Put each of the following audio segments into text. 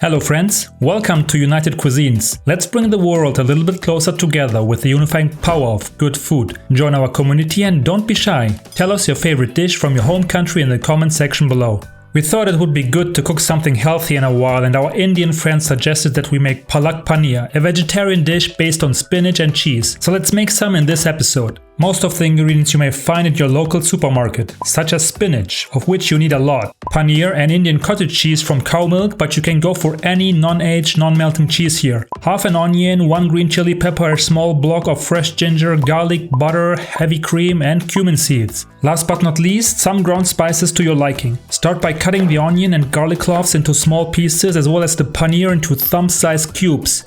Hello friends, welcome to United Cuisines. Let's bring the world a little bit closer together with the unifying power of good food. Join our community and don't be shy. Tell us your favorite dish from your home country in the comment section below. We thought it would be good to cook something healthy in a while, and our Indian friends suggested that we make Palak Paneer, a vegetarian dish based on spinach and cheese. So let's make some in this episode. Most of the ingredients you may find at your local supermarket, such as spinach, of which you need a lot, paneer and Indian cottage cheese from cow milk, but you can go for any non-aged, non-melting cheese here. Half an onion, 1 green chili pepper, a small block of fresh ginger, garlic, butter, heavy cream and cumin seeds. Last but not least, some ground spices to your liking. Start by cutting the onion and garlic cloves into small pieces as well as the paneer into thumb-sized cubes.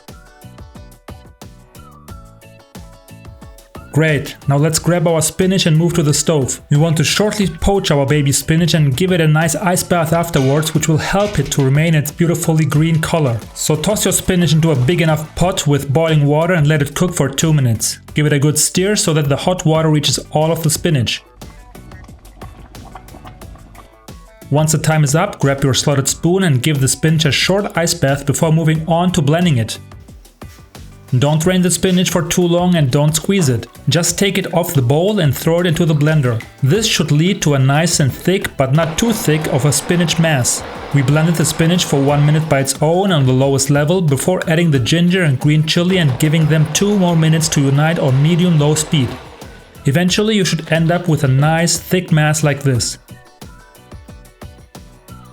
Great, now let's grab our spinach and move to the stove. We want to shortly poach our baby spinach and give it a nice ice bath afterwards, which will help it to remain its beautifully green color. So toss your spinach into a big enough pot with boiling water and let it cook for 2 minutes. Give it a good stir so that the hot water reaches all of the spinach. Once the time is up, grab your slotted spoon and give the spinach a short ice bath before moving on to blending it. Don't drain the spinach for too long and don't squeeze it. Just take it off the bowl and throw it into the blender. This should lead to a nice and thick, but not too thick, of a spinach mass. We blended the spinach for 1 minute by its own on the lowest level before adding the ginger and green chili and giving them 2 more minutes to unite on medium-low speed. Eventually you should end up with a nice thick mass like this.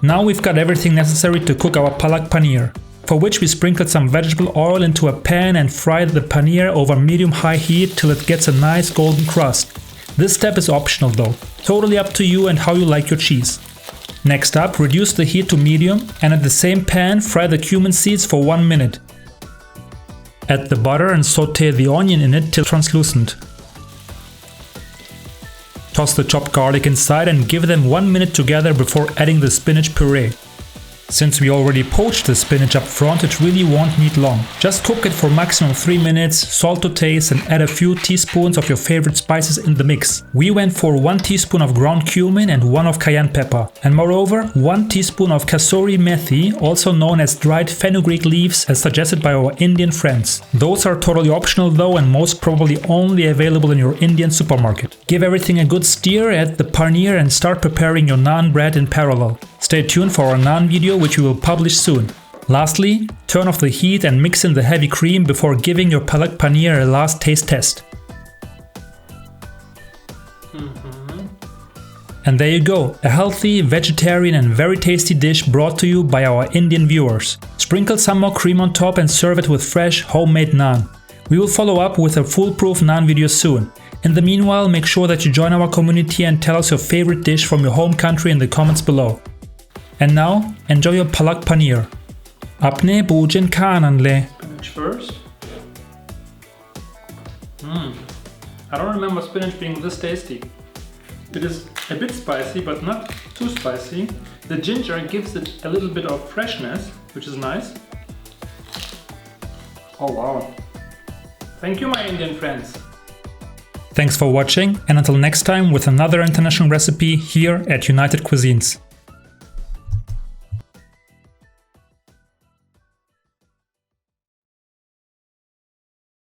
Now we've got everything necessary to cook our Palak Paneer, for which we sprinkled some vegetable oil into a pan and fried the paneer over medium-high heat till it gets a nice golden crust. This step is optional though, totally up to you and how you like your cheese. Next up, reduce the heat to medium and at the same pan fry the cumin seeds for 1 minute. Add the butter and saute the onion in it till translucent. Toss the chopped garlic inside and give them 1 minute together before adding the spinach puree. Since we already poached the spinach up front, it really won't need long. Just cook it for maximum 3 minutes, salt to taste and add a few teaspoons of your favorite spices in the mix. We went for 1 teaspoon of ground cumin and 1 of cayenne pepper. And moreover, 1 teaspoon of kasoori methi, also known as dried fenugreek leaves as suggested by our Indian friends. Those are totally optional though and most probably only available in your Indian supermarket. Give everything a good stir, add the paneer and start preparing your naan bread in parallel. Stay tuned for our naan video, which we will publish soon. Lastly, turn off the heat and mix in the heavy cream before giving your Palak Paneer a last taste test. And there you go, a healthy, vegetarian and very tasty dish brought to you by our Indian viewers. Sprinkle some more cream on top and serve it with fresh, homemade naan. We will follow up with a foolproof naan video soon. In the meanwhile, make sure that you join our community and tell us your favorite dish from your home country in the comments below. And now, enjoy your Palak Paneer. Apne bhojan ka aanand le. Spinach first. I don't remember spinach being this tasty. It is a bit spicy, but not too spicy. The ginger gives it a little bit of freshness, which is nice. Oh wow. Thank you, my Indian friends. Thanks for watching, and until next time with another international recipe here at United Cuisines.